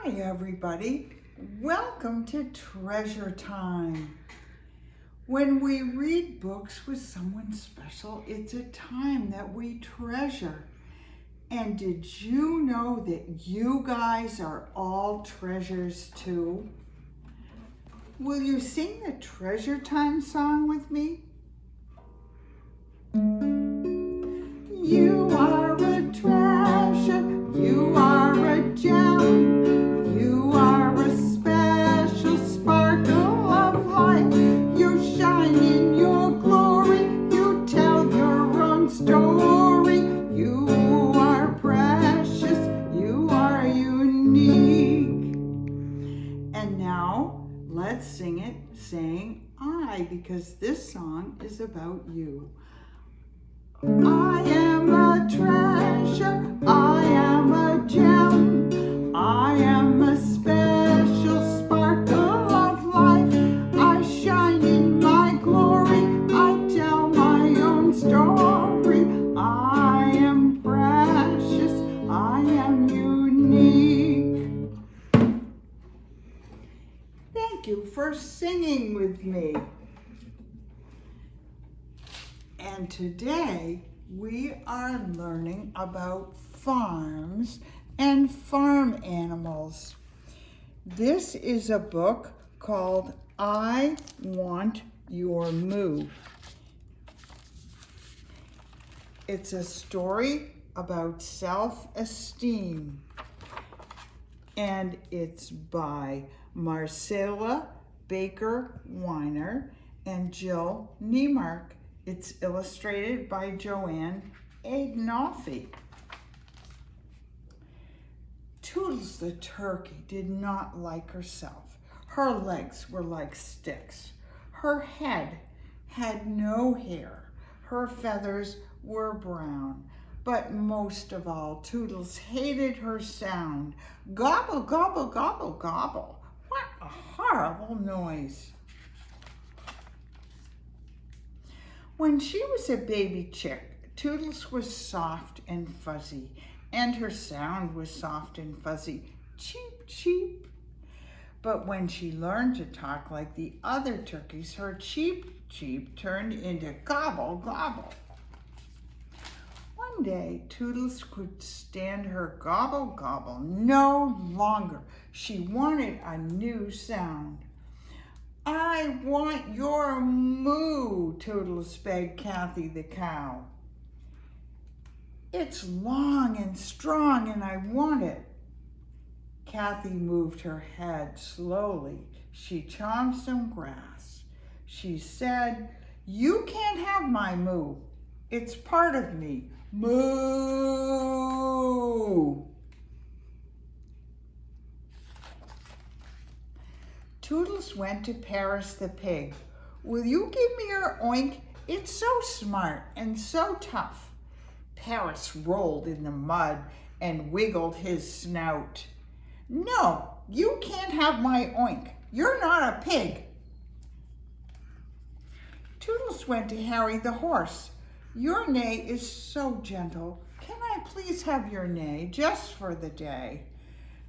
Hi everybody, welcome to Treasure Time. When we read books with someone special, it's a time that we treasure. And did you know that you guys are all treasures too? Will you sing the Treasure Time song with me? You are a treasure, you are a gem. You are a special sparkle of light. You shine in your glory. You tell your own story. You are precious. You are unique. And now let's sing it saying I, because this song is about you. I am a treasure. I am a gem. I am a special sparkle of life. I shine in my glory. I tell my own story. I am precious. I am unique. Thank you for singing with me. And today we are learning about farms and farm animals. This is a book called I Want Your Moo. It's a story about self-esteem, and it's by Marcella Baker Weiner and Jill Niemark. It's illustrated by JAdinolfi. Toodles the turkey did not like herself. Her legs were like sticks. Her head had no hair. Her feathers were brown. But most of all, Toodles hated her sound. Gobble, gobble, gobble, gobble. What a horrible noise. When she was a baby chick, Toodles was soft and fuzzy, and her sound was soft and fuzzy, cheep, cheep. But when she learned to talk like the other turkeys, her cheep, cheep turned into gobble, gobble. One day, Toodles could stand her gobble, gobble no longer. She wanted a new sound. I want your moo, Toodles begged Kathy the cow. It's long and strong and I want it. Kathy moved her head slowly. She chomped some grass. She said, you can't have my moo. It's part of me. Moo! Toodles went to Paris the pig. Will you give me your oink? It's so smart and so tough. Paris rolled in the mud and wiggled his snout. No, you can't have my oink. You're not a pig. Toodles went to Harry the horse. Your neigh is so gentle. Can I please have your neigh just for the day?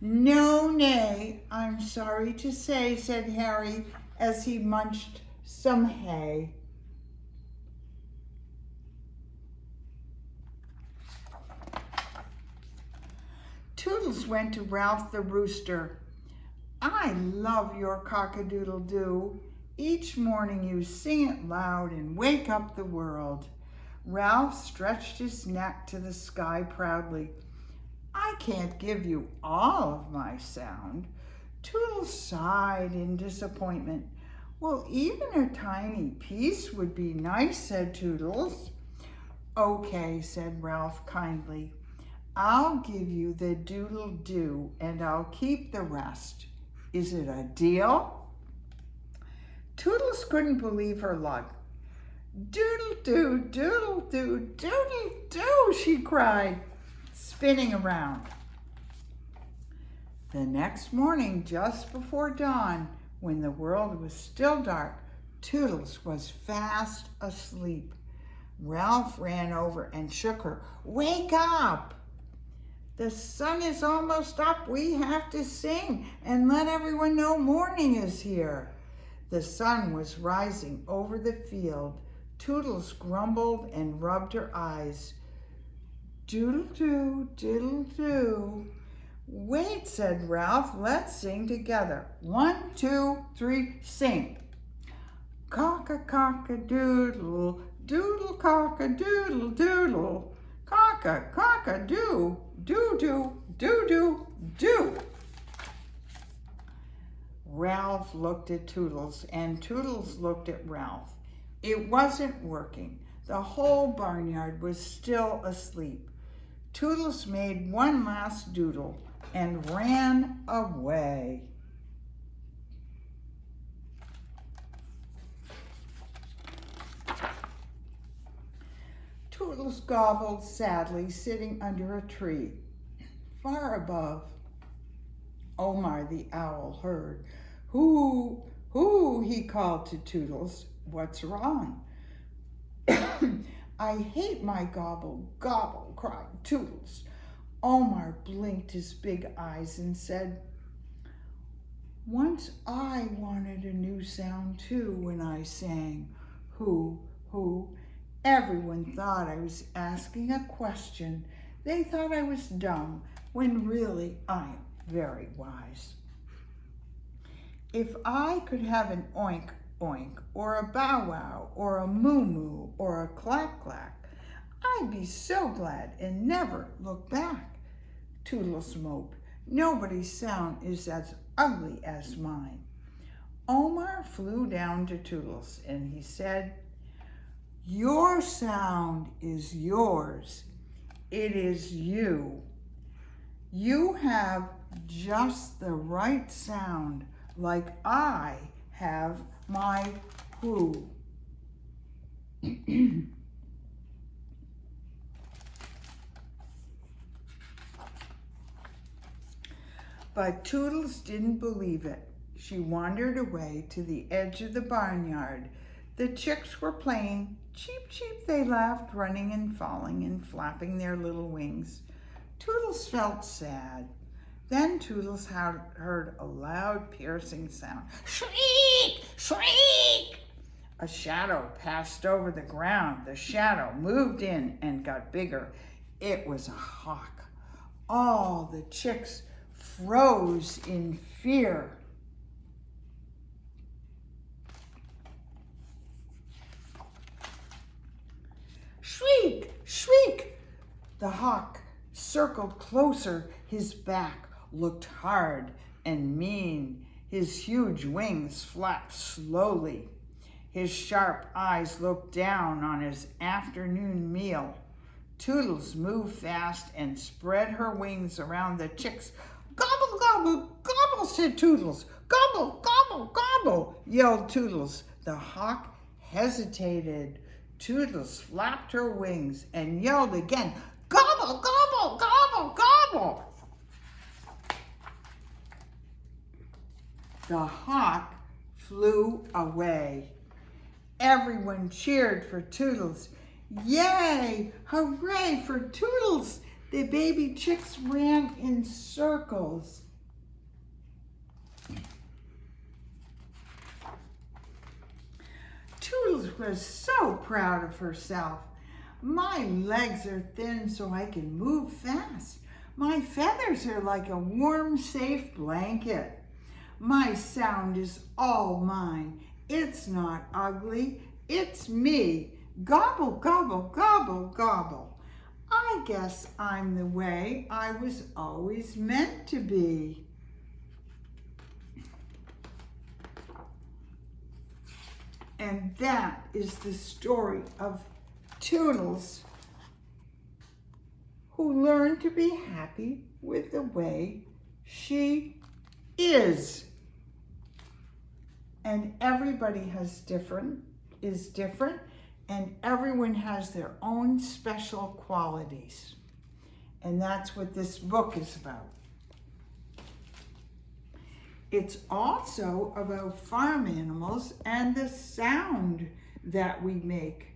No neigh, I'm sorry to say, said Harry as he munched some hay. Toodles went to Ralph the rooster. I love your cock-a-doodle-doo. Each morning you sing it loud and wake up the world. Ralph stretched his neck to the sky proudly. I can't give you all of my sound. Toodles sighed in disappointment. Well, even a tiny piece would be nice, said Toodles. Okay, said Ralph kindly. I'll give you the doodle-doo and I'll keep the rest. Is it a deal? Toodles couldn't believe her luck. Doodle-doo, doodle-doo, doodle-doo, she cried, spinning around. The next morning, just before dawn, when the world was still dark, Toodles was fast asleep. Ralph ran over and shook her. Wake up! The sun is almost up. We have to sing and let everyone know morning is here. The sun was rising over the field. Toodles grumbled and rubbed her eyes. Doodle-doo, doodle-doo. Wait, said Ralph, let's sing together. 1, 2, 3, sing. Cock-a-cock-a-doodle, doodle-cock-a-doodle-doodle. Cock-a-cock-a-doo, doo-doo, doo-doo-doo. Ralph looked at Toodles, and Toodles looked at Ralph. It wasn't working. The whole barnyard was still asleep. Toodles made one last doodle and ran away. Toodles gobbled sadly, sitting under a tree. Far above, Omar the owl heard. Who, he called to Toodles. What's wrong? I hate my gobble, gobble, cried Toodles. Omar blinked his big eyes and said, once I wanted a new sound too when I sang. Who. Everyone thought I was asking a question. They thought I was dumb, when really I am very wise. If I could have an oink, oink, or a bow wow, or a moo moo, or a clack clack, I'd be so glad and never look back. Toodles moped. Nobody's sound is as ugly as mine. Omar flew down to Toodles and he said, your sound is yours. It is you. You have just the right sound, like I have my who. But Toodles didn't believe it. She wandered away to the edge of the barnyard. The chicks were playing. Cheep, cheep, they laughed, running and falling and flapping their little wings. Toodles felt sad. Then Toodles heard a loud, piercing sound. Shriek! Shriek! A shadow passed over the ground. The shadow moved in and got bigger. It was a hawk. All the chicks froze in fear. Shriek! Shriek! The hawk circled closer. His back looked hard and mean. His huge wings flapped slowly. His sharp eyes looked down on his afternoon meal. Toodles moved fast and spread her wings around the chicks. Gobble, gobble, gobble, said Toodles. Gobble, gobble, gobble, yelled Toodles. The hawk hesitated. Toodles flapped her wings and yelled again, gobble, gobble, gobble, gobble. The hawk flew away. Everyone cheered for Toodles. Yay! Hooray for Toodles! The baby chicks ran in circles. Toodles was so proud of herself. My legs are thin so I can move fast. My feathers are like a warm, safe blanket. My sound is all mine. It's not ugly. It's me. Gobble, gobble, gobble, gobble. I guess I'm the way I was always meant to be. And that is the story of Toodles, who learned to be happy with the way she is. And everybody is different, and everyone has their own special qualities. And that's what this book is about. It's also about farm animals and the sound that we make.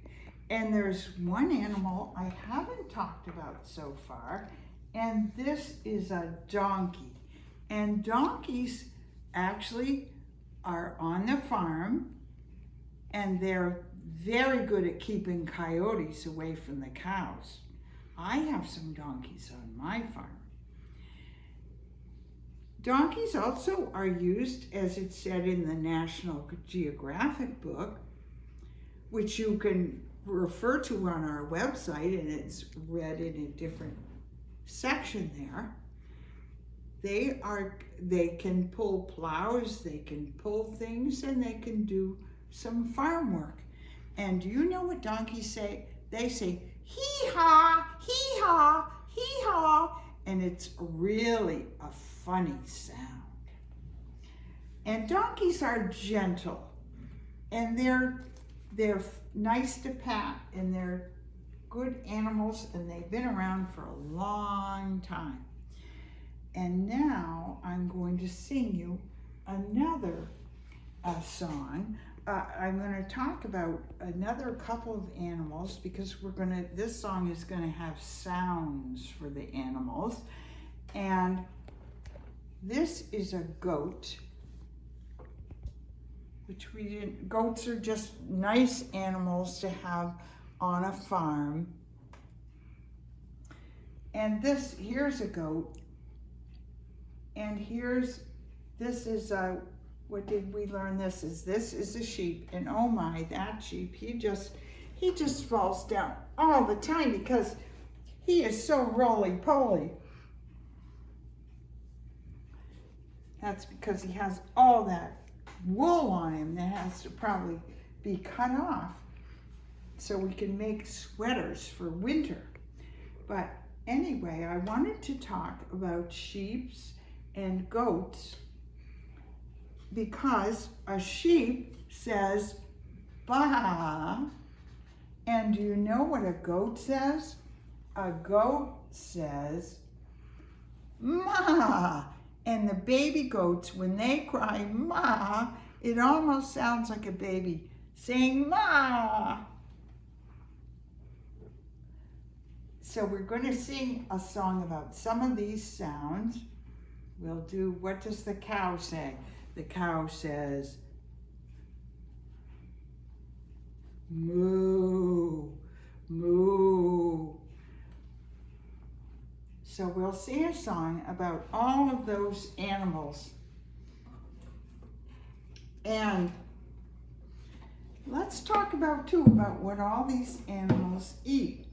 And there's one animal I haven't talked about so far, And this is a donkey. And donkeys actually are on the farm, and they're very good at keeping coyotes away from the cows. I have some donkeys on my farm. Donkeys also are used, as it said in the National Geographic book, which you can refer to on our website, and it's read in a different section there. They can pull plows, they can pull things, and they can do some farm work. And do you know what donkeys say? They say, hee-haw, hee-haw, hee-haw, and it's really a funny sound. And donkeys are gentle, and they're nice to pat, and they're good animals, and they've been around for a long time. And now I'm going to sing you another song. I'm going to talk about another couple of animals, because this song is going to have sounds for the animals. And this is a goat, which goats are just nice animals to have on a farm. And here's a goat. And this is what did we learn? This is a sheep, and oh my, that sheep, he just falls down all the time because he is so roly-poly. That's because he has all that wool on him that has to probably be cut off so we can make sweaters for winter. But anyway, I wanted to talk about sheeps and goats, because a sheep says baa, and do you know what a goat says? A goat says ma, and the baby goats, when they cry ma, it almost sounds like a baby saying ma. So we're going to sing a song about some of these sounds. We'll do, what does the cow say? The cow says moo, moo. So we'll sing a song about all of those animals. And let's talk about what all these animals eat.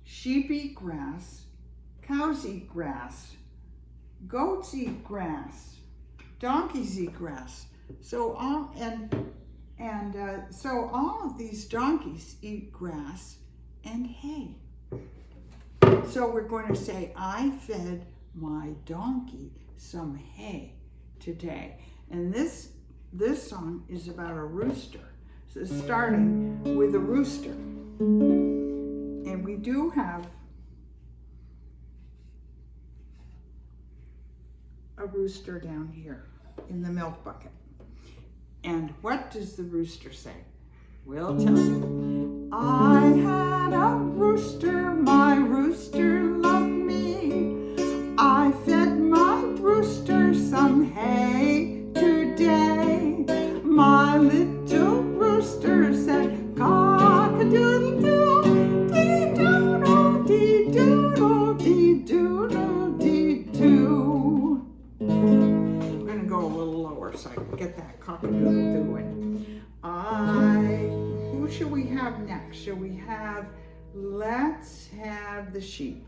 Sheep eat grass, cows eat grass, goats eat grass, donkeys eat grass. So all of these donkeys eat grass and hay. So we're going to say, I fed my donkey some hay today. And this song is about a rooster. So starting with a rooster. And we do have a rooster down here in the milk bucket. And what does the rooster say? We'll tell you. I had a rooster, my rooster loved me. I fed my rooster some hay today. My little rooster said, cock-a-doodle-doo, dee-doodle, dee-doodle, dee-doodle, dee-doo. I'm going to go a little lower so I can get that cock-a-doodle-doo in. Who should we have next? Let's have the sheep.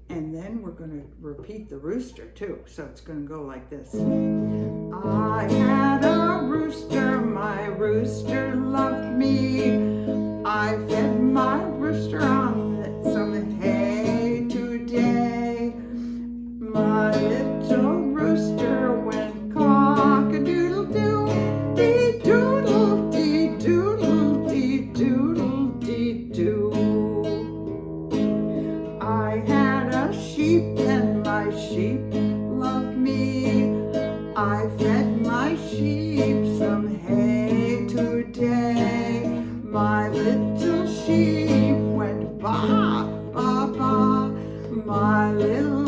And then we're going to repeat the rooster too. So it's going to go like this. I had a rooster, my rooster loved me. I fed my rooster on some hay today. My little rooster went cock-a-doodle-doo, dee-doodle, dee-doodle, dee-doodle, dee-doo. I had a sheep and my sheep loved me. I fed my sheep some hay today. My little sheep went ba, ba, ba. My little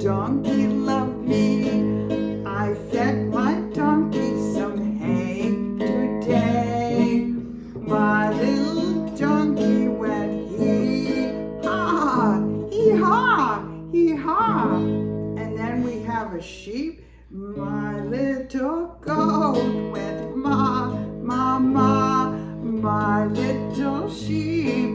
donkey loved me. I fed my donkey some hay today. My little donkey went hee-haw, hee-haw, hee-haw. And then we have a sheep. My little goat went ma, ma, ma. My little sheep